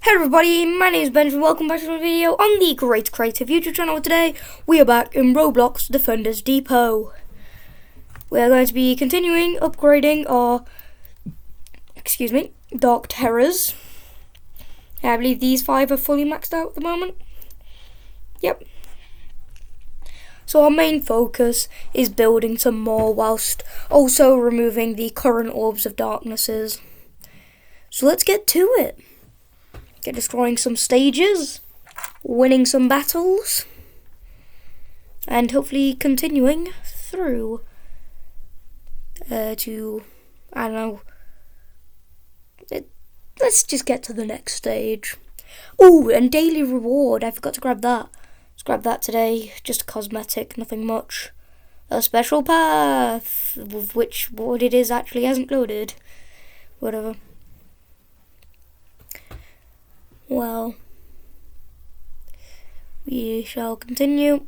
Hey everybody, my name is Ben and welcome back to another video on the Great Creative YouTube channel. Today we are back in Roblox Defenders Depot. We are going to be continuing upgrading our, Dark Terrors. I believe these 5 are fully maxed out at the moment. Yep. So our main focus is building some more whilst also removing the current orbs of darknesses. So let's get to it. Get destroying some stages, winning some battles, and hopefully continuing through to, I don't know, let's just get to the next stage. Oh, and daily reward, I forgot to grab that. Let's grab that today, just a cosmetic, nothing much. A special path, of which what it is actually hasn't loaded. Whatever. Well, we shall continue.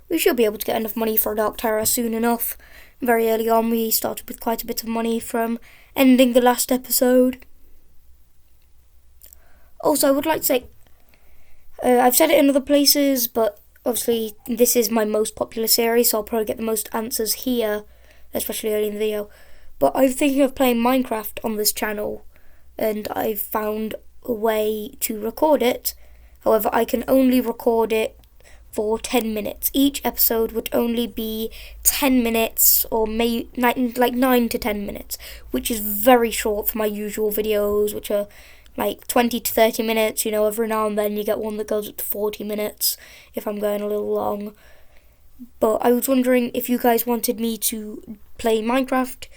We should be able to get enough money for a Dark Terror soon enough. Very early on we started with quite a bit of money from ending the last episode. Also, I would like to say, I've said it in other places, but obviously this is my most popular series, so I'll probably get the most answers here, especially early in the video. But I'm thinking of playing Minecraft on this channel, and I've found a way to record it. However, I can only record it for 10 minutes. Each episode would only be 10 minutes or maybe like 9 to 10 minutes, which is very short for my usual videos, which are like 20 to 30 minutes. You know, every now and then you get one that goes up to 40 minutes if I'm going a little long. But I was wondering if you guys wanted me to play Minecraft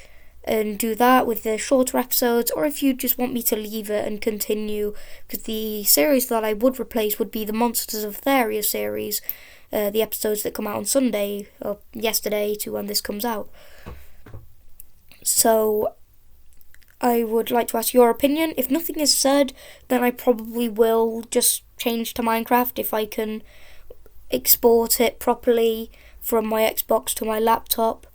and do that with the shorter episodes, or if you just want me to leave it and continue, because the series that I would replace would be the Monsters of Theria series, the episodes that come out on Sunday, or yesterday to when this comes out. So I would like to ask your opinion. If nothing is said, then I probably will just change to Minecraft if I can export it properly from my Xbox to my laptop.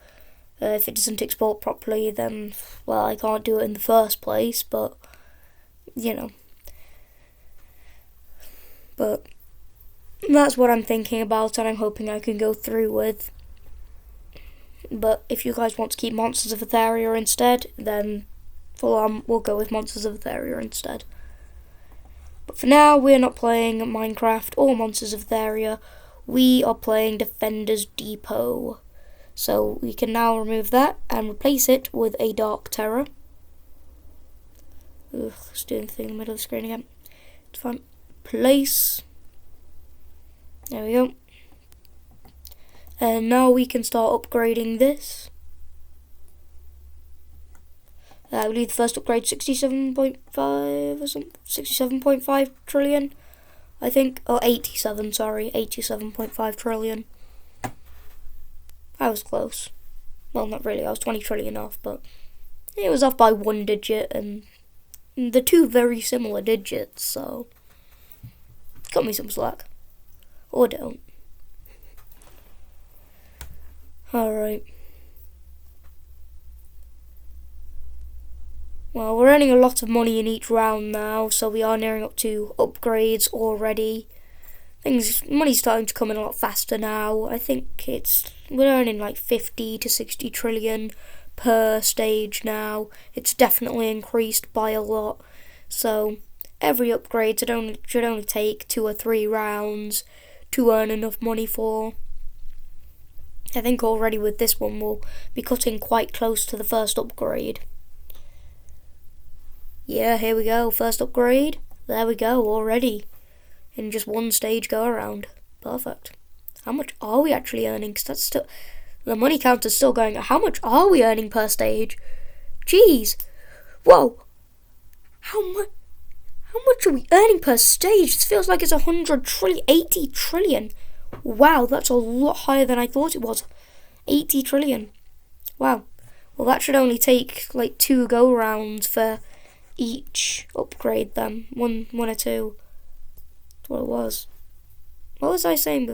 If it doesn't export properly, then, well, I can't do it in the first place, but, you know. But that's what I'm thinking about, and I'm hoping I can go through with. But if you guys want to keep Monsters of Theria instead, then full on, we'll go with Monsters of Theria instead. But for now, we're not playing Minecraft or Monsters of Theria. We are playing Defenders Depot. So we can now remove that and replace it with a Dark Terror. Ugh, it's doing the thing in the middle of the screen again. It's fine. Place. There we go. And now we can start upgrading this. I believe the first upgrade 67.5 or something. 67.5 trillion, I think. Or 87, sorry. 87.5 trillion. I was close. Well, not really. I was 20 trillion off, but it was off by 1 digit, and the 2 very similar digits, so cut me some slack. Or don't. Alright. Well, we're earning a lot of money in each round now, so we are nearing up to upgrades already. Money's starting to come in a lot faster now. I think we're earning like 50 to 60 trillion per stage now. It's definitely increased by a lot. So every upgrade should only take 2 or 3 rounds to earn enough money for. I think already with this one we'll be cutting quite close to the first upgrade. Yeah, here we go. First upgrade. There we go already. In just 1 stage go around. Perfect. How much are we actually earning? Because that's still, the money counter's still going. How much are we earning per stage? Jeez. Whoa. How much are we earning per stage? This feels like it's 100 trillion, 80 trillion. Wow, that's a lot higher than I thought it was. 80 trillion. Wow. Well, that should only take like 2 go rounds for each upgrade then. One or 2. That's what it was. What was I saying?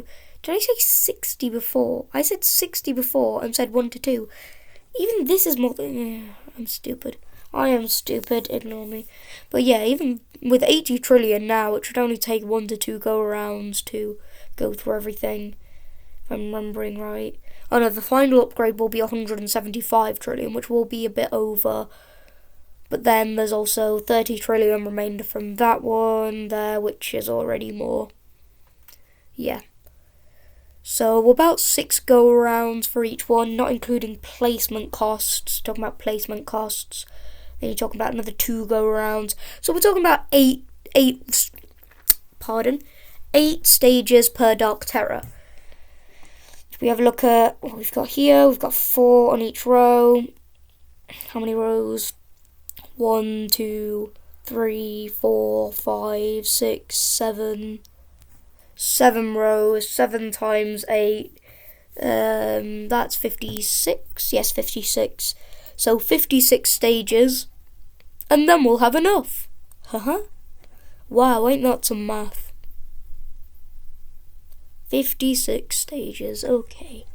Did I say 60 before? I said 60 before and said 1 to 2. Even this is more than... I'm stupid. I am stupid, ignore me. But yeah, even with 80 trillion now, it should only take 1 to 2 go-arounds to go through everything, if I'm remembering right. Oh no, the final upgrade will be 175 trillion, which will be a bit over. But then there's also 30 trillion remainder from that one there, which is already more. Yeah. So about 6 go-arounds for each one, not including placement costs. Talking about placement costs. Then you're talking about another 2 go-arounds. So we're talking about 8 stages per Dark Terror. We have a look at what we've got here. We've got 4 on each row. How many rows? 1, 2, 3, 4, 5, 6, 7. 7 rows. 7 times 8. That's 56. Yes, 56. So 56 stages. And then we'll have enough. Wow, ain't that some math? 56 stages, okay.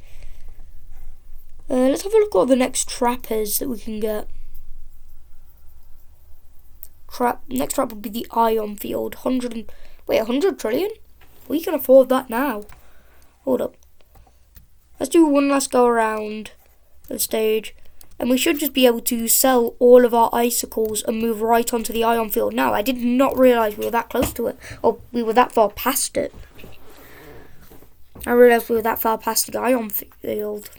Let's have a look at what the next trap is that we can get. Next trap would be the ion field. 100 trillion? We can afford that now. Hold up. Let's do one last go around the stage. And we should just be able to sell all of our icicles and move right onto the ion field. Now, I did not realise we were that close to it. Or we were that far past it. I realised we were that far past the ion field.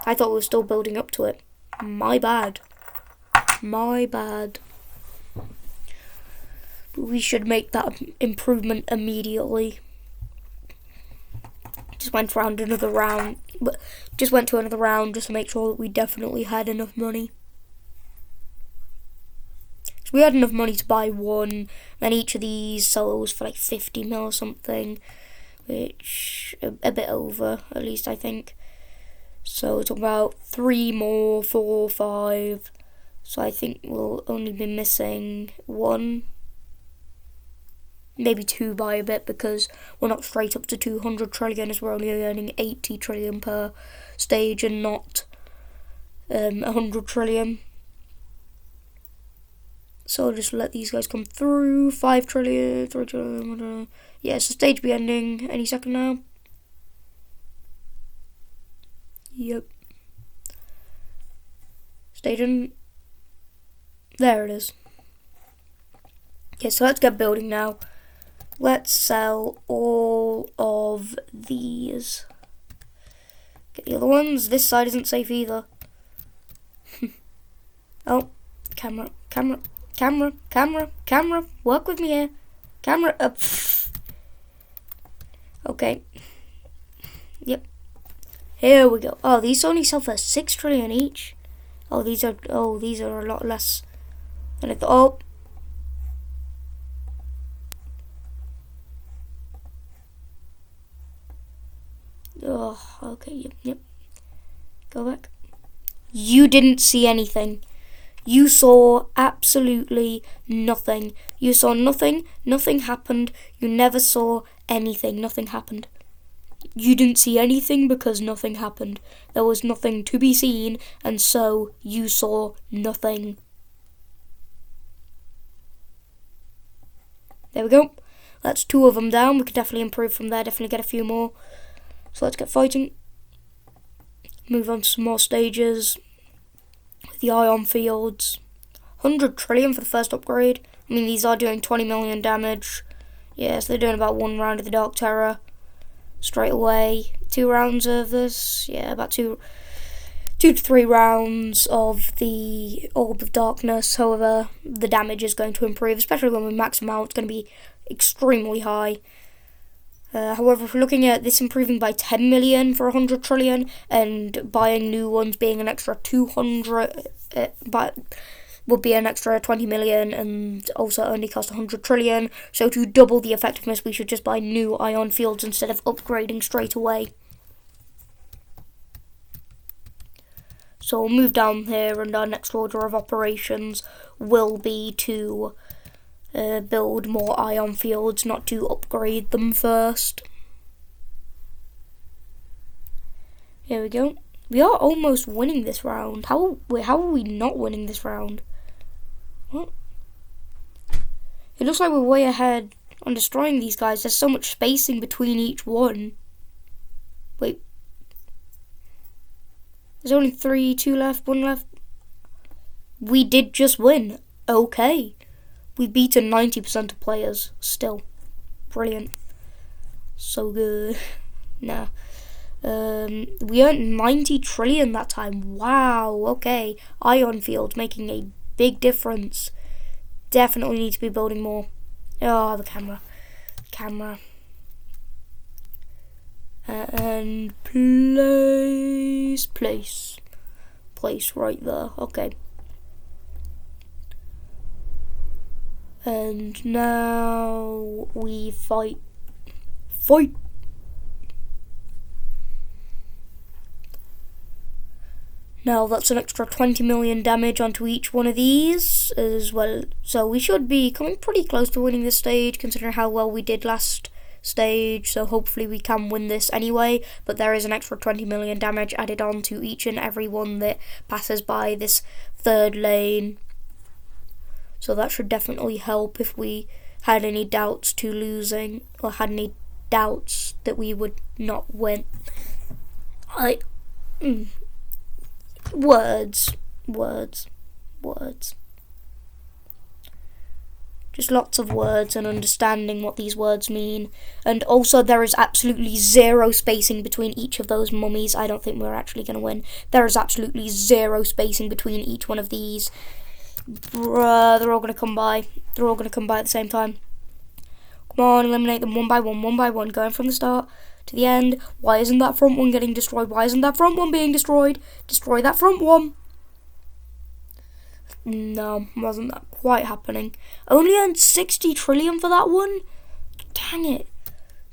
I thought we were still building up to it. My bad. My bad. But we should make that improvement immediately. Just went around another round. Just went to another round just to make sure that we definitely had enough money. So we had enough money to buy one. Then each of these sells for like 50 mil or something. Which, a bit over, at least I think. So it's about 3 more, 4, 5. So I think we'll only be missing 1. Maybe 2 by a bit, because we're not straight up to 200 trillion, as we're only earning 80 trillion per stage and not 100 trillion. So I'll just let these guys come through. 5 trillion, 3 trillion. Yeah, so stage be ending any second now. Yep. Stage in. There it is. Okay, so let's get building now. Let's sell all of these. Get the other ones. This side isn't safe either. Oh, camera. Work with me here. Camera up. Okay. Yep. Here we go. Oh, these only sell for 6 trillion each. Oh, these are a lot less than I thought. Oh, okay. Yep. Go back. You didn't see anything. You saw absolutely nothing. You saw nothing. Nothing happened. You never saw anything. Nothing happened. You didn't see anything because nothing happened. There was nothing to be seen, and so you saw nothing. There we go. That's 2 of them down. We could definitely improve from there. Definitely get a few more. So let's get fighting. Move on to some more stages. The ion fields. 100 trillion for the first upgrade. I mean, these are doing 20 million damage. Yeah, so they're doing about 1 round of the Dark Terror straight away. 2 rounds of this. Yeah, about 2 to 3 rounds of the Orb of Darkness. However, the damage is going to improve, especially when we max them out. It's going to be extremely high. However, if we're looking at this improving by 10 million for 100 trillion and buying new ones being an extra 200, but would be an extra 20 million and also only cost 100 trillion. So to double the effectiveness, we should just buy new ion fields instead of upgrading straight away. So we'll move down here, and our next order of operations will be to build more ion fields, not to upgrade them first. Here we go. We are almost winning this round. How are we not winning this round? What? It looks like we're way ahead on destroying these guys. There's so much spacing between each one. Wait. There's only 3, 2 left, 1 left. We did just win. Okay. We've beaten 90% of players still. Brilliant. So good. Nah. We earned 90 trillion that time. Wow, okay. Ion field making a big difference. Definitely need to be building more. Oh, the camera. And place right there. Okay. And now we fight. Now that's an extra 20 million damage onto each one of these as well. So we should be coming pretty close to winning this stage, considering how well we did last stage. So hopefully we can win this anyway. But there is an extra 20 million damage added on to each and every one that passes by this third lane. So that should definitely help if we had any doubts to losing, or had any doubts that we would not win. Words. Just lots of words and understanding what these words mean. And also there is absolutely zero spacing between each of those mummies. I don't think we're actually going to win. There is absolutely zero spacing between each one of these. Bruh, they're all going to come by. They're all going to come by at the same time. Come on, eliminate them one by one, going from the start to the end. Why isn't that front one getting destroyed? Why isn't that front one being destroyed? Destroy that front one. No, wasn't that quite happening. Only earned 60 trillion for that one? Dang it.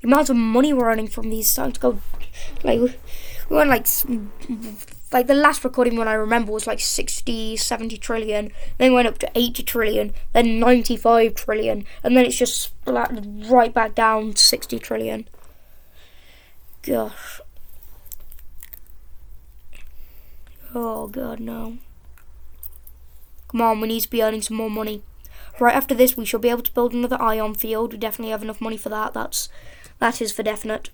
The amount of money we're earning from these starting to go, like, we went like the last recording one I remember was like 60, 70 trillion, then went up to 80 trillion, then 95 trillion, and then it's just splattered right back down to 60 trillion. Gosh. Oh god, no. Come on, we need to be earning some more money. Right after this, we should be able to build another ion field. We definitely have enough money for that. That is for definite.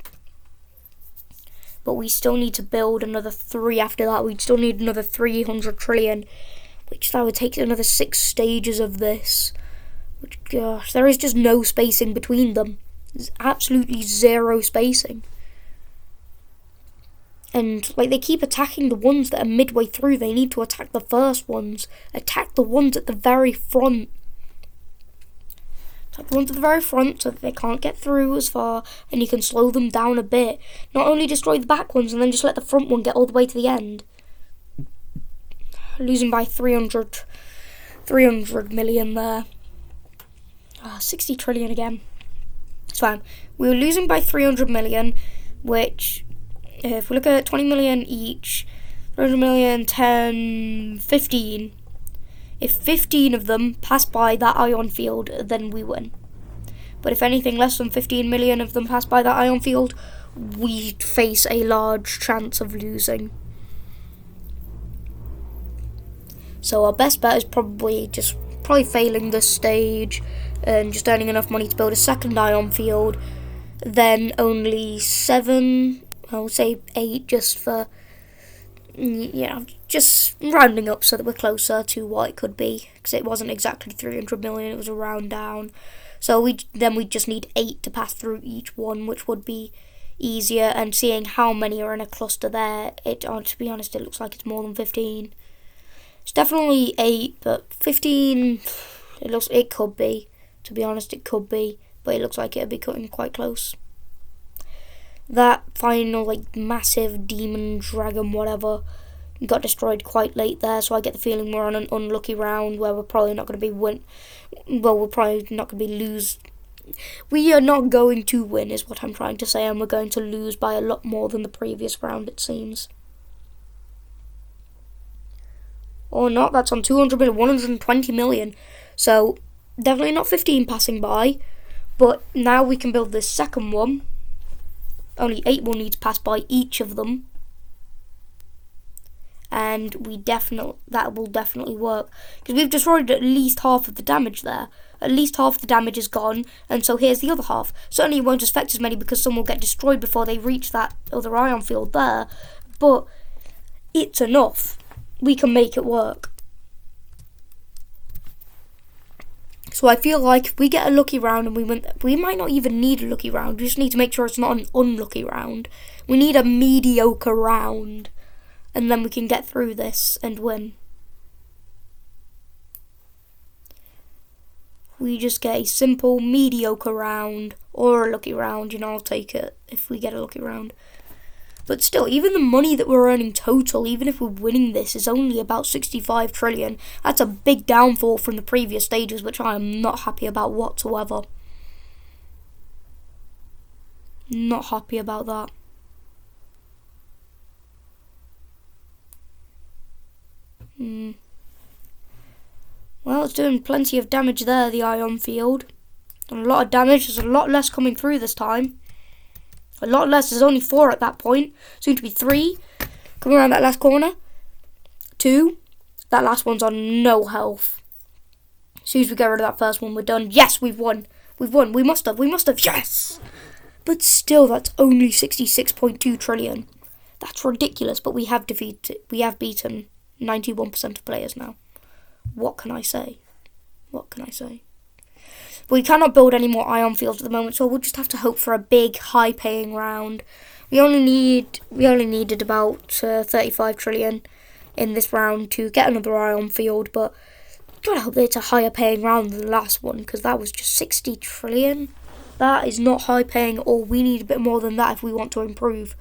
But we still need to build another 3 after that. We'd still need another 300 trillion, which that would take another 6 stages of this. Which, gosh, there is just no spacing between them. There's absolutely zero spacing. And, like, they keep attacking the ones that are midway through. They need to attack the first ones. Attack the ones at the very front. Attack the ones at the very front so that they can't get through as far, and you can slow them down a bit. Not only destroy the back ones, and then just let the front one get all the way to the end. Losing by 300 million there. 60 trillion again. It's fine. We were losing by 300 million, which... if we look at 20 million each, 300 million, 10, 15. If 15 of them pass by that ion field, then we win. But if anything less than 15 million of them pass by that ion field, we face a large chance of losing. So our best bet is probably failing this stage and just earning enough money to build a second ion field. Then only 7... I would say 8 just for, just rounding up so that we're closer to what it could be. Because it wasn't exactly 300 million, it was a round down. So we just need 8 to pass through each one, which would be easier. And seeing how many are in a cluster there, to be honest, it looks like it's more than 15. It's definitely 8, but 15, it could be. To be honest, it could be. But it looks like it'll be cutting quite close. That final, massive demon, dragon, whatever, got destroyed quite late there, so I get the feeling we're on an unlucky round where we're probably not going to be We are not going to win, is what I'm trying to say, and we're going to lose by a lot more than the previous round, it seems. Or not, that's on 200 million, 120 million. So, definitely not 15 passing by, but now we can build this second one. Only 8 will need to pass by each of them. and that will definitely work, because we've destroyed at least half of the damage there. At least half of the damage is gone, and so here's the other half. Certainly it won't affect as many because some will get destroyed before they reach that other ion field there, but it's enough. We can make it work. So I feel like if we get a lucky round and we might not even need a lucky round. We just need to make sure it's not an unlucky round. We need a mediocre round, and then we can get through this and win. We just get a simple mediocre round or a lucky round. I'll take it if we get a lucky round. But still, even the money that we're earning total, even if we're winning this, is only about 65 trillion. That's a big downfall from the previous stages, which I am not happy about whatsoever. Not happy about that. Well, it's doing plenty of damage there, the ion field. Done a lot of damage. There's a lot less coming through this time. A lot less. There's only 4 at that point. Soon to be 3. Coming around that last corner. 2. That last one's on no health. As soon as we get rid of that first one, we're done. Yes, we've won. We've won. We must have. Yes! But still, that's only 66.2 trillion. That's ridiculous, but we have beaten 91% of players now. What can I say? We cannot build any more ion fields at the moment, so we'll just have to hope for a big, high-paying round. We only needed about 35 trillion in this round to get another ion field, but gotta hope that it's a higher-paying round than the last one, because that was just 60 trillion. That is not high-paying at all. We need a bit more than that if we want to improve.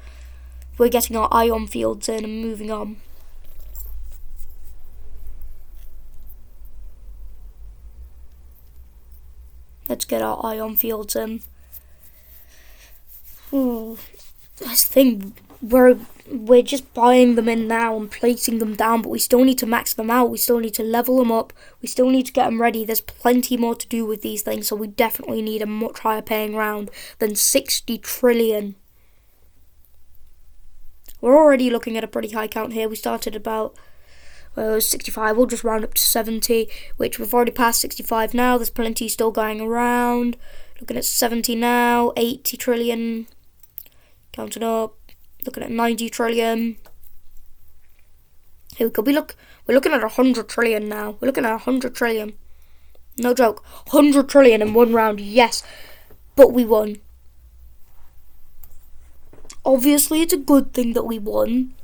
We're getting our ion fields in and moving on. Let's get our ion fields in. That's the thing. We're just buying them in now and placing them down, but we still need to max them out. We still need to level them up. We still need to get them ready. There's plenty more to do with these things, so we definitely need a much higher paying round than 60 trillion. We're already looking at a pretty high count here. We started about 65, we'll just round up to 70, which we've already passed 65 now. There's plenty still going around. Looking at 70 now, 80 trillion. Counting up. Looking at 90 trillion. Here we go. We're looking at 100 trillion now. We're looking at 100 trillion. No joke. 100 trillion in one round, yes. But we won. Obviously, it's a good thing that we won.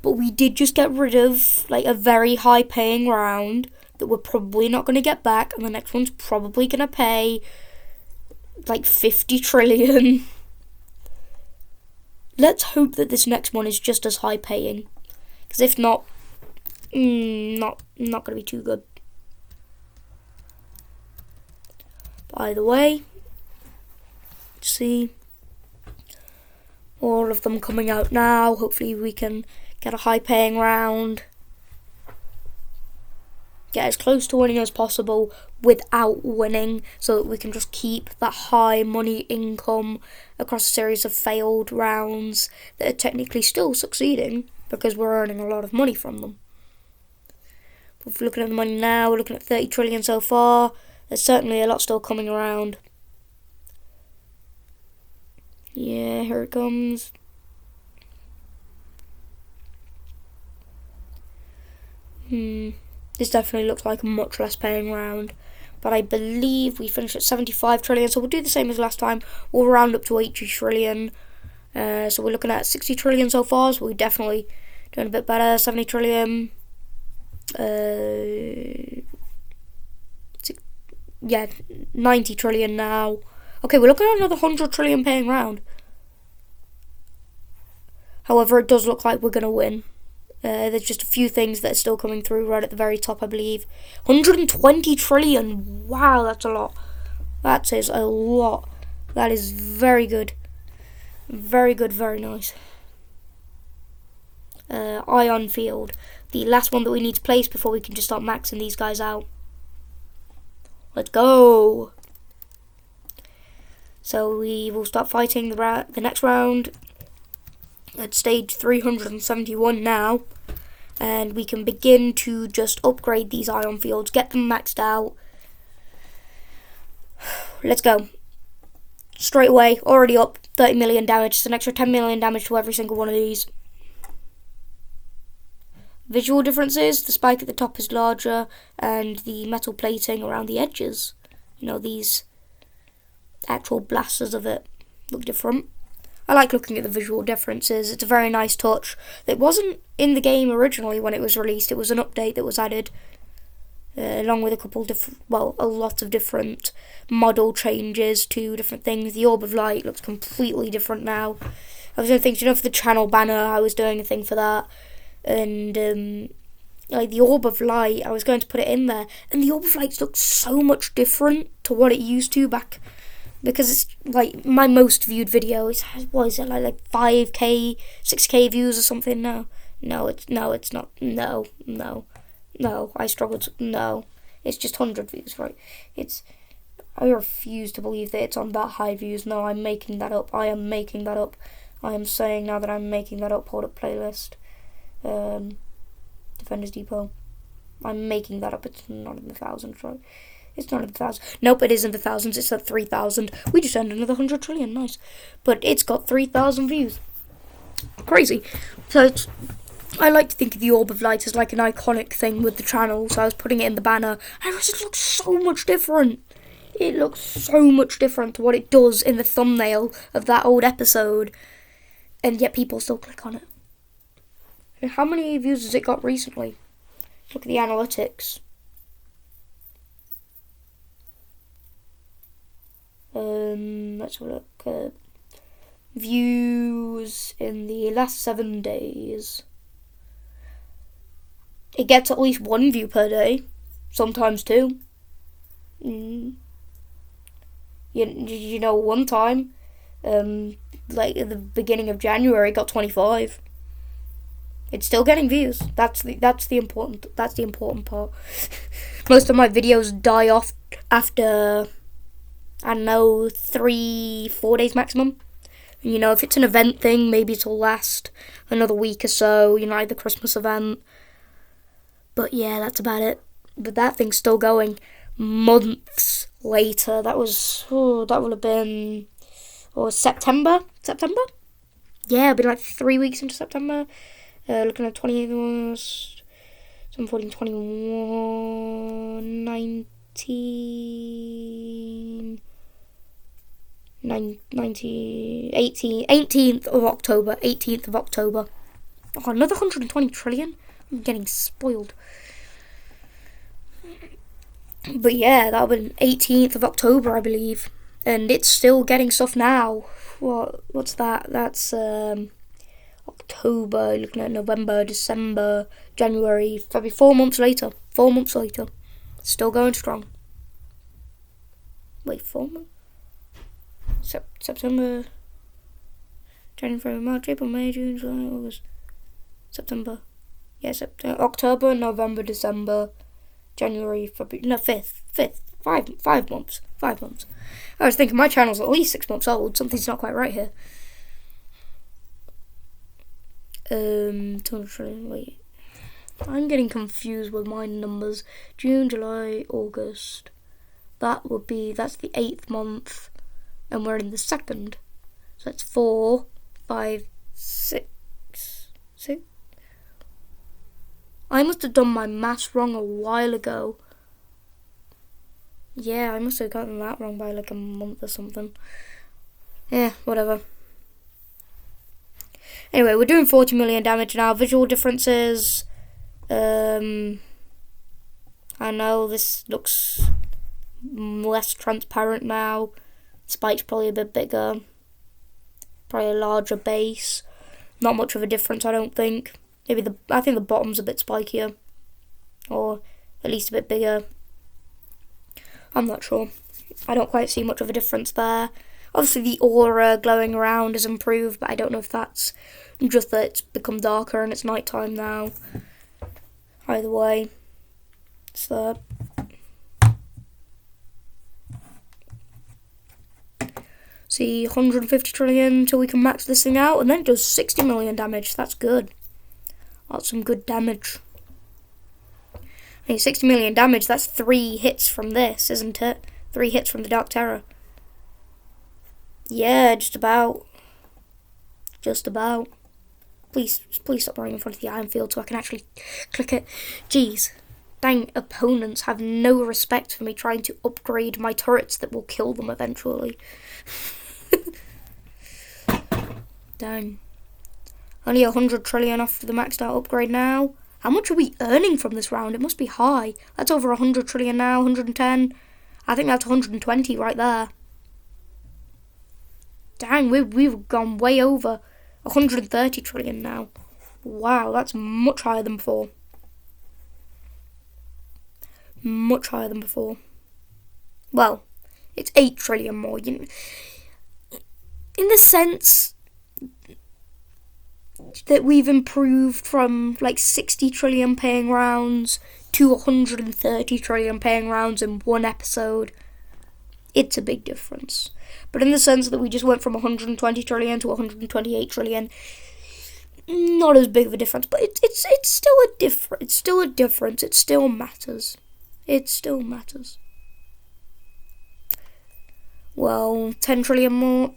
But we did just get rid of a very high paying round that we're probably not going to get back, and the next one's probably going to pay 50 trillion. Let's hope that this next one is just as high paying, because if not, not going to be too good. By the way, let's see, all of them coming out now. Hopefully we can get a high paying round. Get as close to winning as possible without winning, so that we can just keep that high money income across a series of failed rounds that are technically still succeeding because we're earning a lot of money from them. But if we're looking at the money now, we're looking at 30 trillion so far. There's certainly a lot still coming around. Yeah, here it comes. This definitely looks like a much less paying round, but I believe we finished at 75 trillion, so we'll do the same as last time. We'll round up to 80 trillion. So we're looking at 60 trillion so far, so we're definitely doing a bit better. 70 trillion. Yeah, 90 trillion now. Okay, we're looking at another 100 trillion paying round. However, it does look like we're going to win. There's just a few things that are still coming through right at the very top, I believe. 120 trillion. Wow, that's a lot. That is a lot. That is very good. Very good, very nice. Ion field. The last one that we need to place before we can just start maxing these guys out. Let's go. So we will start fighting the next round. At stage 371 now, and we can begin to just upgrade these ion fields, get them maxed out. Let's go. Straight away, already up 30 million damage. It's an extra 10 million damage to every single one of these. Visual differences: the spike at the top is larger, and the metal plating around the edges, these actual blasters of it, look different. I like looking at the visual differences. It's a very nice touch. It wasn't in the game originally when it was released. It was an update that was added, along with a lot of different model changes to different things. The Orb of Light looks completely different now. I was going to think, for the channel banner, I was doing a thing for that. And, the Orb of Light, I was going to put it in there. And the Orb of Light looks so much different to what it used to back. Because it's, my most viewed video is, what is it, like 5k, 6k views or something now? No, it's not. No, I struggle to, no. It's just 100 views, right? I refuse to believe that it's on that high views. No, I'm making that up. I am making that up. I am saying now that I'm making that up. Hold up, playlist. Defenders Depot. I'm making that up. It's not in the thousands, right? It's not in the thousands. Nope, it is in the thousands. It's at 3,000. We just earned another 100 trillion. Nice. But it's got 3,000 views. Crazy. So I like to think of the Orb of Light as like an iconic thing with the channel. So I was putting it in the banner. And it looks so much different. It looks so much different to what it does in the thumbnail of that old episode. And yet people still click on it. And how many views has it got recently? Look at the analytics. Let's have a look at views in the last 7 days. It gets at least 1 view per day, sometimes 2. One time, at the beginning of January, it got 25. It's still getting views. That's the important part. Most of my videos die off after, I don't know, 3-4 days maximum. If it's an event thing, maybe it'll last another week or so, like the Christmas event. But yeah, that's about it. But that thing's still going months later. That would have been, September? Yeah, it'd been like 3 weeks into September. Looking at 28, 7, 14, 21, 19, 18th of October. 18th of October. Oh, another 120 trillion? I'm getting spoiled. But yeah, that would be 18th of October, I believe. And it's still getting stuff now. What's that? That's October, looking at November, December, January, February, 4 months later. 4 months later. Still going strong. Wait, 4 months? September, January, February, March, April, May, June, July, August, September. Yeah, September, October, November, December, January, February. No, 5 months. 5 months. I was thinking my channel's at least 6 months old. Something's not quite right here. Wait. I'm getting confused with my numbers. June, July, August. That's the 8th month. And we're in the 2nd. So that's 4, 5, 6. I must have done my maths wrong a while ago. Yeah, I must have gotten that wrong by like a month or something. Yeah, whatever. Anyway, we're doing 40 million damage now. Visual differences. I know this looks less transparent now. Spike's probably a bit bigger. Probably a larger base. Not much of a difference, I don't think. I think the bottom's a bit spikier. Or at least a bit bigger. I'm not sure. I don't quite see much of a difference there. Obviously the aura glowing around has improved, but I don't know if that's just that it's become darker and it's nighttime now. Either way, it's there. See, 150 trillion till we can max this thing out, and then it does 60 million damage. That's good. That's some good damage. I mean, 60 million damage, that's 3 hits from this, isn't it? 3 hits from the Dark Terror. Yeah, just about. Just about. Please stop running in front of the iron field so I can actually click it. Jeez. Dang, opponents have no respect for me trying to upgrade my turrets that will kill them eventually. Dang. Only 100 trillion off the maxed out upgrade now. How much are we earning from this round? It must be high. That's over 100 trillion now, 110. I think that's 120 right there. Dang, we've gone way over 130 trillion now. Wow, that's much higher than before. Much higher than before. Well, it's 8 trillion more. You know, in the sense that we've improved from like 60 trillion paying rounds to 130 trillion paying rounds in one episode, it's a big difference. But in the sense that we just went from 120 trillion to 128 trillion, not as big of a difference. But it's still a difference. It's still a difference. It still matters. It still matters. Well, 10 trillion more.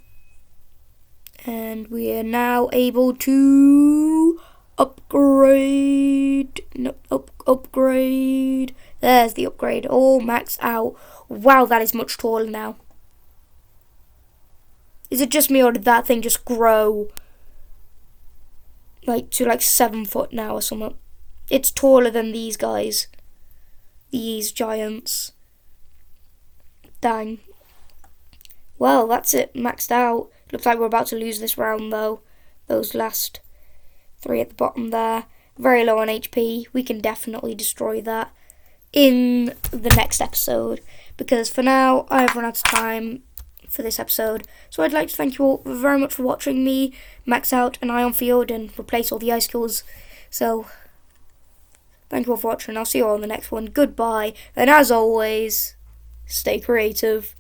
And we are now able to upgrade. No, upgrade. There's the upgrade. All maxed out. Wow, that is much taller now. Is it just me, or did that thing just grow like to like 7 foot now or something? It's taller than these guys. These giants. Dang. Well, that's it. Maxed out. Looks like we're about to lose this round though. Those last 3 at the bottom there. Very low on HP. We can definitely destroy that in the next episode. Because for now, I've run out of time for this episode. So I'd like to thank you all very much for watching me max out an iron field and replace all the icicles. So, thank you all for watching. I'll see you all in the next one. Goodbye. And as always, stay creative.